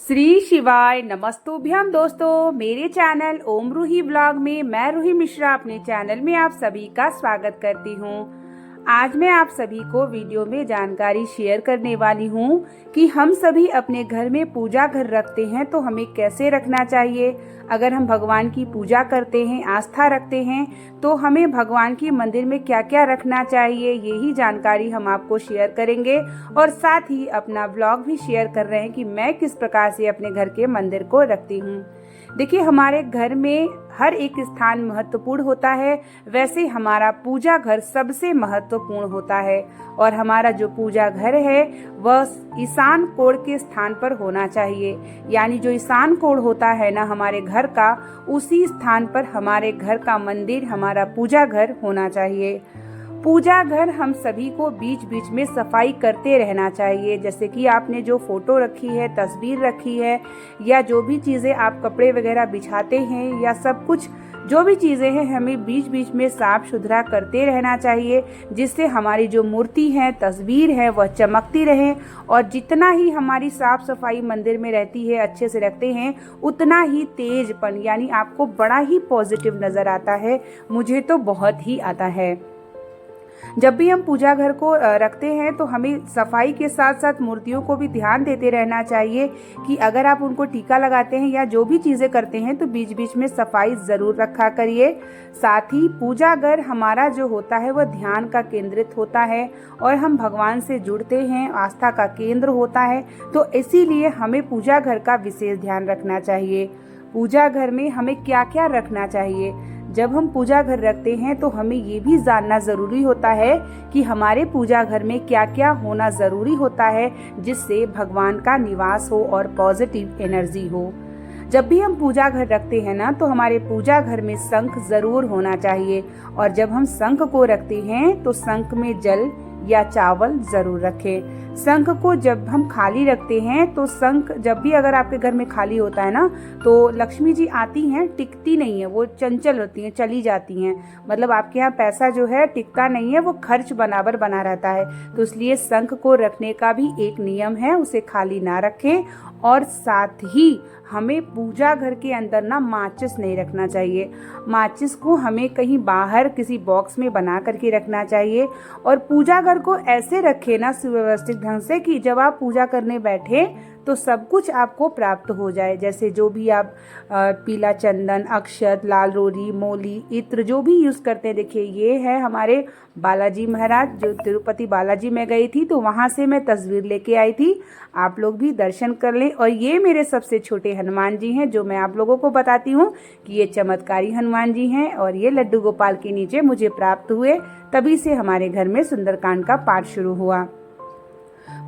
श्री शिवाय नमस्तुभ्यम दोस्तों, मेरे चैनल ओम रूही ब्लॉग में मैं रूही मिश्रा अपने चैनल में आप सभी का स्वागत करती हूँ। आज मैं आप सभी को वीडियो में जानकारी शेयर करने वाली हूँ कि हम सभी अपने घर में पूजा घर रखते हैं तो हमें कैसे रखना चाहिए। अगर हम भगवान की पूजा करते हैं, आस्था रखते हैं, तो हमें भगवान की मंदिर में क्या क्या रखना चाहिए, यही जानकारी हम आपको शेयर करेंगे। और साथ ही अपना ब्लॉग भी शेयर कर रहे हैं कि मैं किस प्रकार से अपने घर के मंदिर को रखती हूँ। देखिए, हमारे घर में हर एक स्थान महत्वपूर्ण होता है, वैसे हमारा पूजा घर सबसे महत्वपूर्ण होता है। और हमारा जो पूजा घर है वह ईशान कोण के स्थान पर होना चाहिए। यानी जो ईशान कोण होता है ना हमारे घर का, उसी स्थान पर हमारे घर का मंदिर, हमारा पूजा घर होना चाहिए। पूजा घर हम सभी को बीच बीच में सफाई करते रहना चाहिए। जैसे कि आपने जो फोटो रखी है, तस्वीर रखी है, या जो भी चीज़ें आप कपड़े वगैरह बिछाते हैं, या सब कुछ जो भी चीज़ें हैं, हमें बीच बीच में साफ सुथरा करते रहना चाहिए, जिससे हमारी जो मूर्ति है, तस्वीर है, वह चमकती रहे। और जितना ही हमारी साफ सफाई मंदिर में रहती है, अच्छे से रखते हैं, उतना ही तेजपन यानी आपको बड़ा ही पॉजिटिव नज़र आता है। मुझे तो बहुत ही आता है। जब भी हम पूजा घर को रखते हैं तो हमें सफाई के साथ साथ मूर्तियों को भी ध्यान देते रहना चाहिए कि अगर आप उनको टीका लगाते हैं या जो भी चीज़ें करते हैं तो बीच बीच में सफाई ज़रूर रखा करिए। साथ ही पूजा घर हमारा जो होता है वह ध्यान का केंद्रित होता है और हम भगवान से जुड़ते हैं, आस्था का केंद्र होता है। तो इसीलिए हमें पूजा घर का विशेष ध्यान रखना चाहिए। पूजा घर में हमें क्या क्या रखना चाहिए। जब हम पूजा घर रखते हैं तो हमें ये भी जानना ज़रूरी होता है कि हमारे पूजा घर में क्या क्या होना ज़रूरी होता है, जिससे भगवान का निवास हो और पॉजिटिव एनर्जी हो। जब भी हम पूजा घर रखते हैं ना, तो हमारे पूजा घर में शंख ज़रूर होना चाहिए। और जब हम शंख को रखते हैं तो शंख में जल या चावल ज़रूर रखें। शंख को जब हम खाली रखते हैं तो शंख जब भी अगर आपके घर में खाली होता है ना, तो लक्ष्मी जी आती हैं, टिकती नहीं है, वो चंचल होती हैं, चली जाती हैं। मतलब आपके यहाँ पैसा जो है टिकता नहीं है, वो खर्च बराबर बना रहता है। तो इसलिए शंख को रखने का भी एक नियम है, उसे खाली ना रखें। और साथ ही हमें पूजा घर के अंदर ना माचिस नहीं रखना चाहिए। माचिस को हमें कहीं बाहर किसी बॉक्स में बना करके रखना चाहिए। और पूजा घर को ऐसे रखें ना सुव्यवस्थित ढंग से कि जब आप पूजा करने बैठे तो सब कुछ आपको प्राप्त हो जाए। जैसे जो भी आप पीला चंदन, अक्षत, लाल रोली, मौली, इत्र जो भी यूज़ करते हैं। देखिए, ये है हमारे बालाजी महाराज। जो तिरुपति बालाजी में गई थी तो वहाँ से मैं तस्वीर लेके आई थी, आप लोग भी दर्शन कर लें। और ये मेरे सबसे छोटे हनुमान जी हैं, जो मैं आप लोगों को बताती हूँ कि ये चमत्कारी हनुमान जी हैं। और ये लड्डू गोपाल के नीचे मुझे प्राप्त हुए, तभी से हमारे घर में सुंदरकांड का पाठ शुरू हुआ।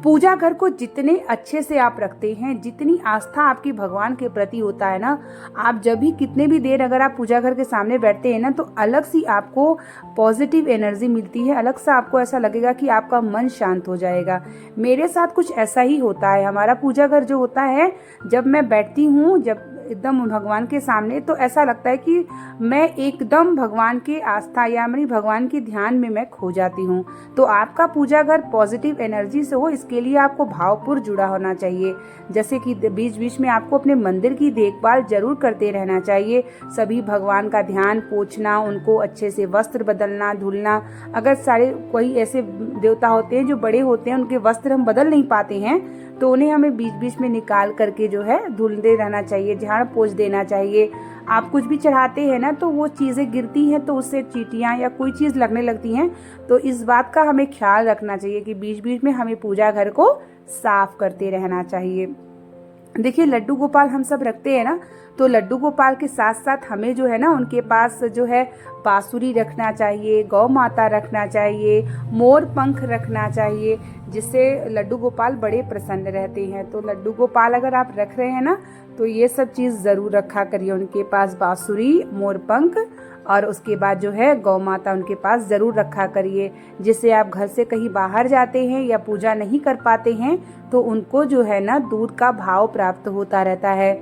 पूजा घर को जितने अच्छे से आप रखते हैं, जितनी आस्था आपकी भगवान के प्रति होता है ना, आप जब भी कितने भी देर अगर आप पूजा घर के सामने बैठते हैं ना, तो अलग सी आपको पॉजिटिव एनर्जी मिलती है। अलग सा आपको ऐसा लगेगा कि आपका मन शांत हो जाएगा। मेरे साथ कुछ ऐसा ही होता है। हमारा पूजा घर जो होता है, जब मैं बैठती हूँ जब एकदम भगवान के सामने, तो ऐसा लगता है कि मैं एकदम भगवान के आस्था या मेरी भगवान के ध्यान में मैं खो जाती हूँ। तो आपका पूजा घर पॉजिटिव एनर्जी से हो, इसके लिए आपको भावपूर्ण जुड़ा होना चाहिए। जैसे कि बीच बीच में आपको अपने मंदिर की देखभाल जरूर करते रहना चाहिए। सभी भगवान का ध्यान पोछना, उनको अच्छे से वस्त्र बदलना, धुलना। अगर सारे कोई ऐसे देवता होते हैं जो बड़े होते हैं, उनके वस्त्र हम बदल नहीं पाते हैं, तो उन्हें हमें बीच बीच में निकाल करके जो है धुलते रहना चाहिए, झाड़ पोंछ देना चाहिए। आप कुछ भी चढ़ाते हैं ना, तो वो चीज़ें गिरती हैं तो उससे चींटियाँ या कोई चीज़ लगने लगती हैं। तो इस बात का हमें ख्याल रखना चाहिए कि बीच बीच में हमें पूजा घर को साफ करते रहना चाहिए। देखिए, लड्डू गोपाल हम सब रखते हैं ना, तो लड्डू गोपाल के साथ साथ हमें जो है ना, उनके पास जो है बांसुरी रखना चाहिए, गौ माता रखना चाहिए, मोर पंख रखना चाहिए, जिससे लड्डू गोपाल बड़े प्रसन्न रहते हैं। तो लड्डू गोपाल अगर आप रख रहे हैं ना, तो ये सब चीज़ ज़रूर रखा करिए। उनके पास बांसुरी, मोर पंख, और उसके बाद जो है गौ माता उनके पास ज़रूर रखा करिए। जिससे आप घर से कहीं बाहर जाते हैं या पूजा नहीं कर पाते हैं, तो उनको जो है ना दूध का भाव प्राप्त होता रहता है।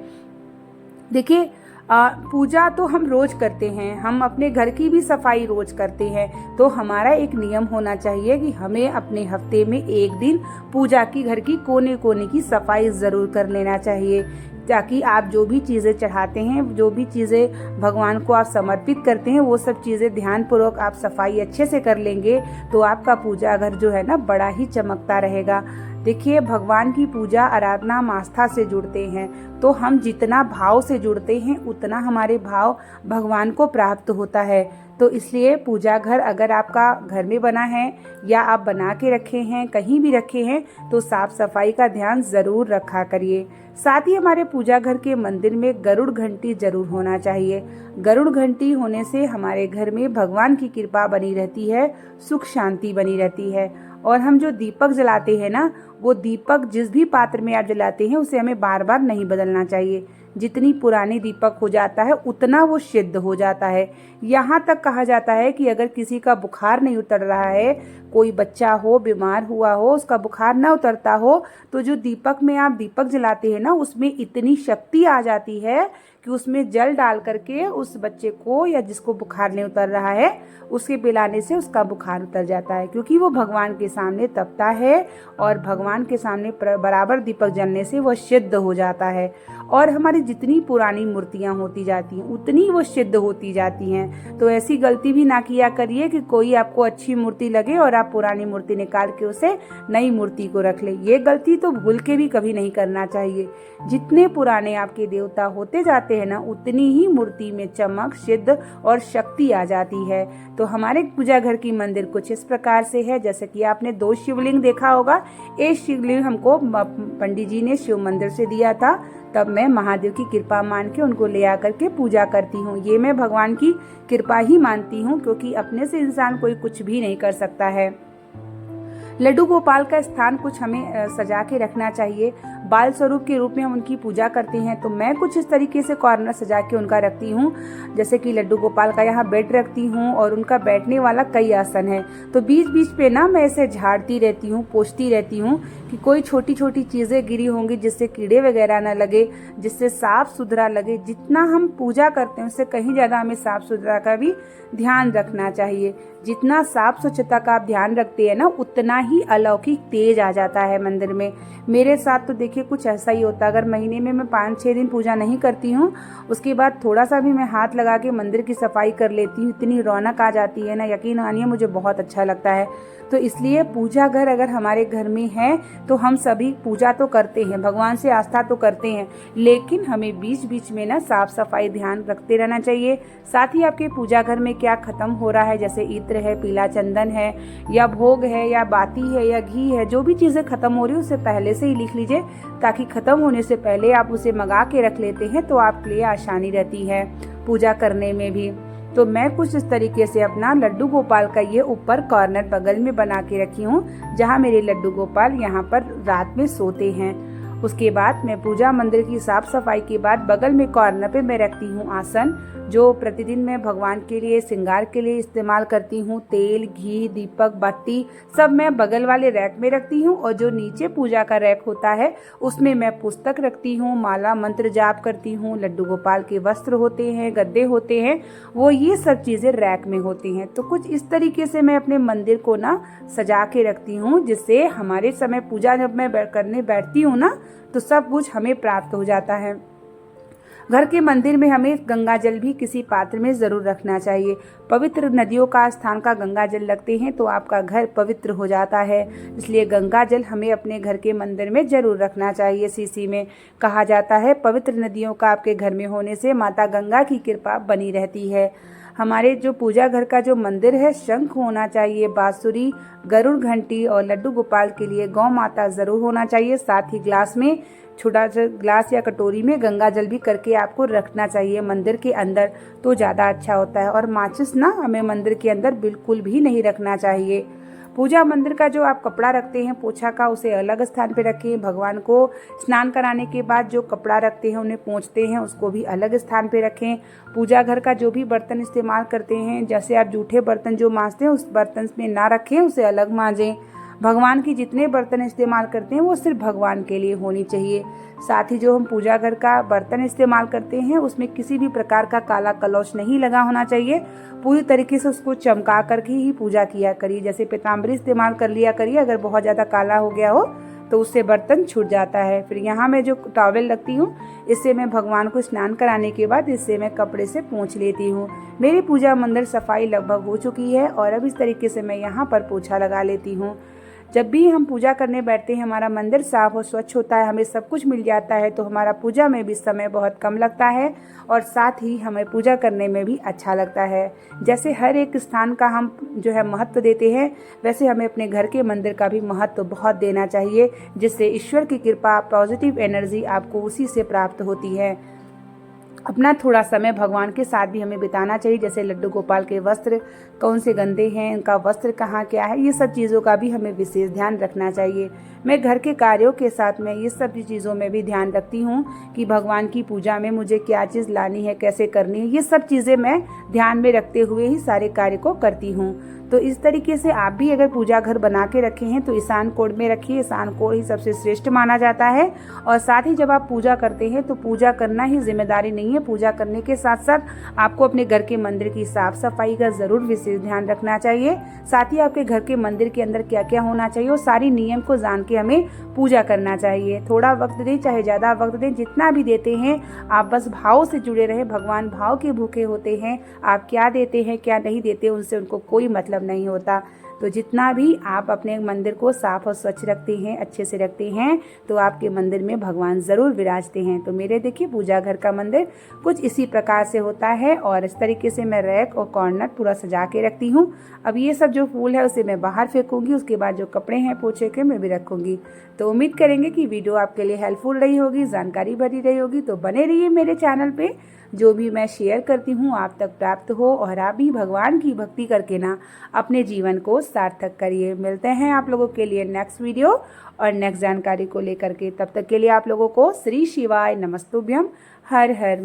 देखिए, पूजा तो हम रोज करते हैं, हम अपने घर की भी सफाई रोज करते हैं। तो हमारा एक नियम होना चाहिए कि हमें अपने हफ्ते में एक दिन पूजा की घर की कोने कोने की सफाई ज़रूर कर लेना चाहिए, ताकि आप जो भी चीज़ें चढ़ाते हैं, जो भी चीज़ें भगवान को आप समर्पित करते हैं, वो सब चीज़ें ध्यानपूर्वक आप सफाई अच्छे से कर लेंगे तो आपका पूजा घर जो है ना बड़ा ही चमकता रहेगा। देखिए, भगवान की पूजा आराधना हम आस्था से जुड़ते हैं, तो हम जितना भाव से जुड़ते हैं उतना हमारे भाव भगवान को प्राप्त होता है। तो इसलिए पूजा घर अगर आपका घर में बना है या आप बना के रखे हैं, कहीं भी रखे हैं, तो साफ सफाई का ध्यान ज़रूर रखा करिए। साथ ही हमारे पूजा घर के मंदिर में गरुड़ घंटी जरूर होना चाहिए। गरुड़ घंटी होने से हमारे घर में भगवान की कृपा बनी रहती है, सुख शांति बनी रहती है। और हम जो दीपक जलाते हैं ना, वो दीपक जिस भी पात्र में आप जलाते हैं उसे हमें बार बार नहीं बदलना चाहिए। जितनी पुरानी दीपक हो जाता है उतना वो सिद्ध हो जाता है। यहाँ तक कहा जाता है कि अगर किसी का बुखार नहीं उतर रहा है, कोई बच्चा हो, बीमार हुआ हो, उसका बुखार ना उतरता हो, तो जो दीपक में आप दीपक जलाते हैं ना, उसमें इतनी शक्ति आ जाती है कि उसमें जल डाल करके उस बच्चे को या जिसको बुखार नहीं उतर रहा है उसके पिलाने से उसका बुखार उतर जाता है, क्योंकि वो भगवान के सामने तपता है और भगवान के सामने बराबर दीपक जलने से वो सिद्ध हो जाता है। और हमारी जितनी पुरानी मूर्तियां होती जाती हैं उतनी वो सिद्ध होती जाती हैं। तो ऐसी गलती भी ना किया करिए कि कोई आपको अच्छी मूर्ति लगे और आप पुरानी मूर्ति निकाल के उसे नई मूर्ति को रख ले। ये गलती तो भूल के भी कभी नहीं करना चाहिए। जितने पुराने आपके देवता होते जाते हैं ना, उतनी ही मूर्ति में चमक, सिद्ध और शक्ति आ जाती है। तो हमारे पूजा घर की मंदिर कुछ इस प्रकार से है। जैसे कि आपने 2 शिवलिंग देखा होगा। एक शिवलिंग हमको पंडित जी ने शिव मंदिर से दिया था, तब मैं महादेव की कृपा मान के उनको ले आकर के पूजा करती हूँ। ये मैं भगवान की कृपा ही मानती हूँ, क्योंकि अपने से इंसान कोई कुछ भी नहीं कर सकता है। लड्डू गोपाल का स्थान कुछ हमें सजा के रखना चाहिए। बाल स्वरूप के रूप में हम उनकी पूजा करते हैं, तो मैं कुछ इस तरीके से कॉर्नर सजा के उनका रखती हूँ। जैसे कि लड्डू गोपाल का यहाँ बेड रखती हूँ और उनका बैठने वाला कई आसन है। तो बीच बीच पे ना मैं इसे झाड़ती रहती हूँ, पोंछती रहती हूँ कि कोई छोटी छोटी चीज़ें गिरी होंगी जिससे कीड़े वगैरह ना लगे, जिससे साफ सुथरा लगे। जितना हम पूजा करते हैं उससे कहीं ज़्यादा हमें साफ सुथरा का भी ध्यान रखना चाहिए। जितना साफ स्वच्छता का आप ध्यान रखते हैं ना, उतना ही अलौकिक तेज आ जाता है मंदिर में। मेरे साथ तो देखिए कुछ ऐसा ही होता है। अगर महीने में मैं 5-6 दिन पूजा नहीं करती हूँ, उसके बाद थोड़ा सा भी मैं हाथ लगा के मंदिर की सफाई कर लेती हूँ, इतनी रौनक आ जाती है ना, यकीन मानिए मुझे बहुत अच्छा लगता है। तो इसलिए पूजा घर अगर हमारे घर में है तो हम सभी पूजा तो करते हैं, भगवान से आस्था तो करते हैं, लेकिन हमें बीच बीच में ना साफ सफाई ध्यान रखते रहना चाहिए। साथ ही आपके पूजा घर में क्या खत्म हो रहा है, जैसे इत्र है, पीला चंदन है, या भोग है, या बाती है, या घी है, जो भी चीज़ें खत्म हो रही है उसे पहले से ही लिख लीजिए, ताकि खत्म होने से पहले आप उसे मंगा के रख लेते हैं तो आपके लिए आसानी रहती है पूजा करने में भी। तो मैं कुछ इस तरीके से अपना लड्डू गोपाल का ये ऊपर कॉर्नर बगल में बना के रखी हूँ, जहाँ मेरे लड्डू गोपाल यहाँ पर रात में सोते हैं। उसके बाद मैं पूजा मंदिर की साफ सफाई के बाद बगल में कॉर्नर पे मैं रखती हूँ आसन, जो प्रतिदिन मैं भगवान के लिए श्रृंगार के लिए इस्तेमाल करती हूँ। तेल, घी, दीपक, बत्ती सब मैं बगल वाले रैक में रखती हूँ, और जो नीचे पूजा का रैक होता है उसमें मैं पुस्तक रखती हूँ, माला मंत्र जाप करती हूँ, लड्डू गोपाल के वस्त्र होते हैं, गद्दे होते हैं, वो ये सब चीज़ें रैक में होती हैं। तो कुछ इस तरीके से मैं अपने मंदिर को ना सजा के रखती हूँ, जिससे हमारे समय पूजा जब मैं करने बैठती हूँ ना, तो सब कुछ हमें प्राप्त हो जाता है। घर के मंदिर में हमें गंगा जल भी किसी पात्र में ज़रूर रखना चाहिए। पवित्र नदियों का स्थान का गंगा जल लगते हैं तो आपका घर पवित्र हो जाता है, इसलिए गंगा जल हमें अपने घर के मंदिर में ज़रूर रखना चाहिए। सीसी में कहा जाता है पवित्र नदियों का आपके घर में होने से माता गंगा की कृपा बनी रहती है। हमारे जो पूजा घर का जो मंदिर है, शंख होना चाहिए, बांसुरी, गरुड़ घंटी और लड्डू गोपाल के लिए गौ माता ज़रूर होना चाहिए। साथ ही ग्लास में, छोटा सा ग्लास या कटोरी में गंगा जल भी करके आपको रखना चाहिए मंदिर के अंदर, तो ज़्यादा अच्छा होता है। और माचिस ना हमें मंदिर के अंदर बिल्कुल भी नहीं रखना चाहिए। पूजा मंदिर का जो आप कपड़ा रखते हैं पोछा का, उसे अलग स्थान पे रखें। भगवान को स्नान कराने के बाद जो कपड़ा रखते हैं, उन्हें पोंछते हैं, उसको भी अलग स्थान पे रखें। पूजा घर का जो भी बर्तन इस्तेमाल करते हैं, जैसे आप जूठे बर्तन जो मांजते हैं उस बर्तन में ना रखें, उसे अलग मांजें। भगवान की जितने बर्तन इस्तेमाल करते हैं वो सिर्फ भगवान के लिए होनी चाहिए। साथ ही जो हम पूजा घर का बर्तन इस्तेमाल करते हैं उसमें किसी भी प्रकार का काला कलौश नहीं लगा होना चाहिए। पूरी तरीके से उसको चमका करके ही पूजा किया करिए। जैसे पीताम्बरी इस्तेमाल कर लिया करिए, अगर बहुत ज़्यादा काला हो गया हो तो उससे बर्तन छूट जाता है। फिर यहाँ मैं जो टॉवेल रखती हूँ इससे मैं भगवान को स्नान कराने के बाद इससे मैं कपड़े से पोंछ लेती हूँ। मेरी पूजा मंदिर सफाई लगभग हो चुकी है और अब इस तरीके से मैं यहाँ पर पोछा लगा लेती हूँ। जब भी हम पूजा करने बैठते हैं हमारा मंदिर साफ और स्वच्छ होता है, हमें सब कुछ मिल जाता है, तो हमारा पूजा में भी समय बहुत कम लगता है और साथ ही हमें पूजा करने में भी अच्छा लगता है। जैसे हर एक स्थान का हम जो है महत्व देते हैं, वैसे हमें अपने घर के मंदिर का भी महत्व बहुत देना चाहिए, जिससे ईश्वर की कृपा, पॉजिटिव एनर्जी आपको उसी से प्राप्त होती है। अपना थोड़ा समय भगवान के साथ भी हमें बिताना चाहिए। जैसे लड्डू गोपाल के वस्त्र कौन से गंदे हैं, उनका वस्त्र कहाँ क्या है, ये सब चीज़ों का भी हमें विशेष ध्यान रखना चाहिए। मैं घर के कार्यों के साथ में ये सब चीज़ों में भी ध्यान रखती हूँ कि भगवान की पूजा में मुझे क्या चीज़ लानी है, कैसे करनी है, ये सब चीज़ें मैं ध्यान में रखते हुए ही सारे कार्य को करती हूँ। तो इस तरीके से आप भी अगर पूजा घर बना के रखे हैं तो ईशान कोण में रखिए। ईशान कोण ही सबसे श्रेष्ठ माना जाता है। और साथ ही जब आप पूजा करते हैं तो पूजा करना ही जिम्मेदारी नहीं है, पूजा करने के साथ साथ आपको अपने घर के मंदिर की साफ सफाई का जरूर विशेष ध्यान रखना चाहिए। साथ ही आपके घर के मंदिर के अंदर क्या क्या होना चाहिए, वो सारी नियम को जान के हमें पूजा करना चाहिए। थोड़ा वक्त दें चाहे ज़्यादा वक्त दें, जितना भी देते हैं आप बस भाव से जुड़े रहे। भगवान भाव के भूखे होते हैं। आप क्या देते हैं क्या नहीं देते उनसे उनको कोई मतलब नहीं होता। तो जितना भी आप अपने मंदिर को साफ और स्वच्छ रखते हैं, अच्छे से रखते हैं, तो आपके मंदिर में भगवान ज़रूर विराजते हैं। तो मेरे देखिए पूजा घर का मंदिर कुछ इसी प्रकार से होता है और इस तरीके से मैं रैक और कॉर्नर पूरा सजा के रखती हूँ। अब ये सब जो फूल है उसे मैं बाहर फेंकूंगी, उसके बाद जो कपड़े हैं पोछे के मैं भी रखूंगी। तो उम्मीद करेंगे कि वीडियो आपके लिए हेल्पफुल रही होगी, जानकारी भरी रही होगी। तो बने रहिए मेरे चैनल पे, जो भी मैं शेयर करती हूँ आप तक प्राप्त हो और आप भी भगवान की भक्ति करके ना अपने जीवन को सार्थक करिए। मिलते हैं आप लोगों के लिए नेक्स्ट वीडियो और नेक्स्ट जानकारी को लेकर के। तब तक के लिए आप लोगों को श्री शिवाय नमस्तुभ्यम। हर हर